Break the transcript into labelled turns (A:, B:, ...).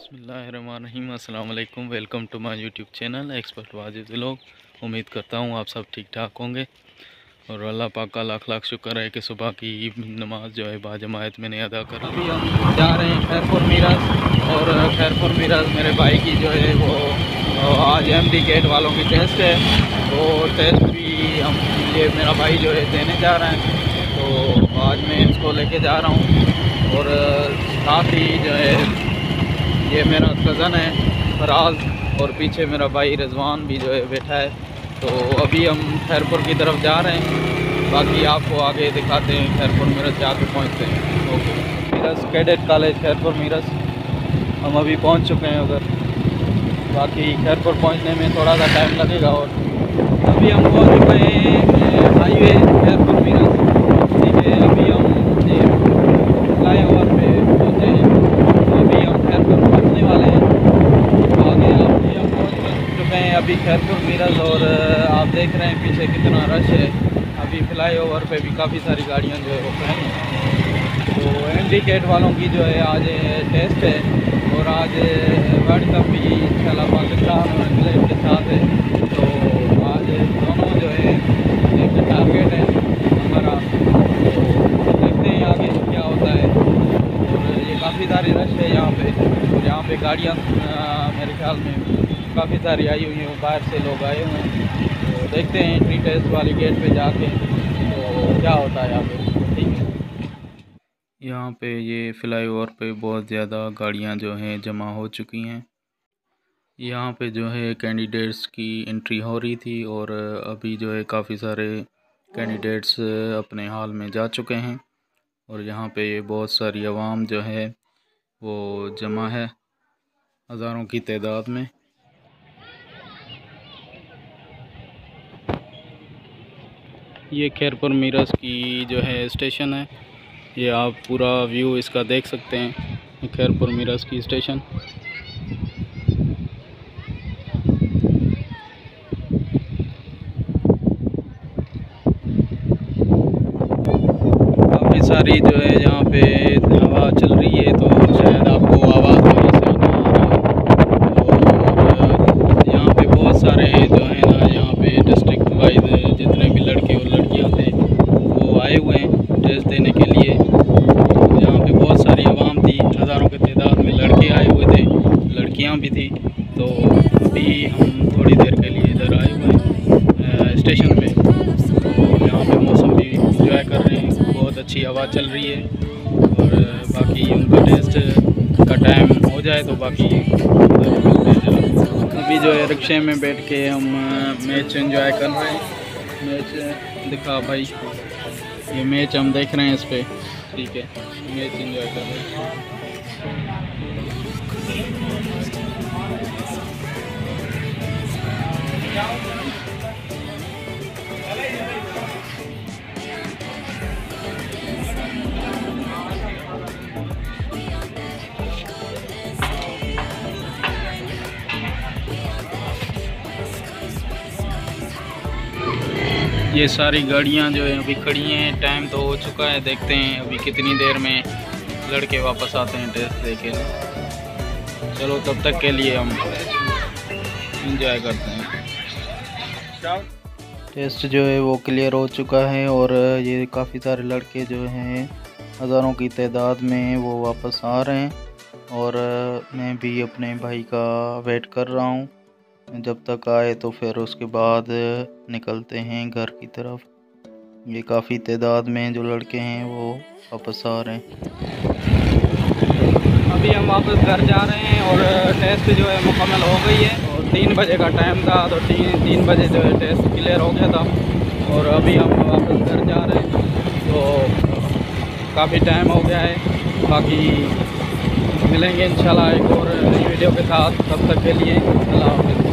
A: बिस्मिल्लाहिर्रहमानिर्रहीम। अस्सलाम वालेकुम। Welcome to my YouTube channel expert Wajid vlog. उम्मीद करता हूँ आप सब ठीक ठाक होंगे और अल्लाह पाक का लाख लाख शुक्र है कि सुबह की नमाज जो है बाजमायत मैंने अदा कर ली। अभी हम जा रहे हैं खैरपुर मीराज और खैरपुर मीराज मेरे भाई की जो है वो आज MD गेट वालों की टेस्ट है। वो टेस्ट भी ये मेरा भाई जो है देने जा रहा है, तो आज मैं इसको लेके जा रहा हूँ। और साथ ही जो है ये मेरा कज़न है फराज और पीछे मेरा भाई रिजवान भी जो है बैठा है। तो अभी हम खैरपुर की तरफ जा रहे हैं, बाकी आपको आगे दिखाते हैं खैरपुर मीरज जाके पहुंचते हैं। Okay, Miraj cadet college Khairpur Miraj हम अभी पहुंच चुके हैं उधर। बाकी खैरपुर पहुंचने में थोड़ा सा टाइम लगेगा और अभी हम पहुंच चुके हैं हाईवे खैरपुर मीरज। ठीक है, अभी हम फ्लाई ओवर पे पहुँचे हैं, अभी हम खैरपुर पहुँचने वाले हैं। आगे अभी हम पहुँच चुके हैं अभी खैरपुर मीरज और आप देख रहे हैं पीछे कितना रश है। अभी फ्लाई ओवर पे भी काफ़ी सारी गाड़ियाँ जो है वो खड़ी हैं। तो MD गेट वालों की जो है आज टेस्ट है और आज वर्ल्ड कप भी इंशाल्लाह पाकिस्तान और इंग्लैंड के साथ है। तो आज दोनों जो है एक टारगेट है हमारा, तो देखते हैं आगे क्या होता है। और ये काफ़ी सारी रश है यहाँ पे, और यहाँ पे गाड़ियाँ मेरे ख्याल में काफ़ी सारी आई हुई हैं, बाहर से लोग आए हुए हैं। तो देखते हैं एंट्री टेस्ट वाली गेट पे जाके तो क्या होता है यहाँ पे। ठीक है, यहाँ पे ये फ्लाईओवर पे बहुत ज़्यादा गाड़ियाँ जो हैं जमा हो चुकी हैं। यहाँ पे जो है कैंडिडेट्स की एंट्री हो रही थी और अभी जो है काफ़ी सारे कैंडिडेट्स अपने हॉल में जा चुके हैं और यहाँ पे बहुत सारी आवाम जो है वो जमा है हज़ारों की तादाद में। ये खैरपुर मीरज की जो है स्टेशन है, ये आप पूरा व्यू इसका देख सकते हैं। खैरपुर मीरज की स्टेशन काफ़ी सारी जो है यहाँ पे हवा चल रही है, तो शायद आपको आवाज़ मेरी सही ना आ रही हो। और यहाँ पे बहुत सारे जो है ना यहाँ पे डिस्ट्रिक्ट वाइज जितने भी लड़के और लड़कियाँ थे वो आए हुए हैं टेस्ट देने के लिए। यहाँ पे बहुत सारी आवाम थी, हज़ारों की तादाद में लड़के आए हुए थे, लड़कियाँ भी थी। तो अभी हम थोड़ी देर के लिए इधर आए हुए हैं स्टेशन पे, तो यहाँ पे मौसम भी इंजॉय कर रहे हैं, बहुत अच्छी हवा चल रही है। और बाकी उनका टेस्ट का टाइम हो जाए तो बाकी अभी जो है रिक्शे में बैठ के हम मैच एंजॉय कर रहे हैं। मैच दिखा भाई, ये मैच हम देख रहे हैं इस पर। ठीक है, मैच एंजॉय कर रहे हैं। ये सारी गाड़ियाँ जो है अभी खड़ी हैं, टाइम तो हो चुका है, देखते हैं अभी कितनी देर में लड़के वापस आते हैं टेस्ट देके। चलो तब तक के लिए हम इंजॉय करते हैं। टेस्ट जो है वो क्लियर हो चुका है और ये काफ़ी सारे लड़के जो हैं हज़ारों की तादाद में वो वापस आ रहे हैं और मैं भी अपने भाई का वेट कर रहा हूँ। जब तक आए तो फिर उसके बाद निकलते हैं घर की तरफ। ये काफ़ी तादाद में जो लड़के हैं वो वापस आ रहे हैं। अभी हम वापस घर जा रहे हैं और टेस्ट जो है मुकम्मल हो गई है और 3 बजे का टाइम था, तो 3 बजे जो है टेस्ट क्लियर हो गया था और अभी हम वापस घर जा रहे हैं। तो काफ़ी टाइम हो गया है, बाकी मिलेंगे इंशाल्लाह एक और वीडियो के साथ। तब तक के लिए अल्लाह हाफ़िज़।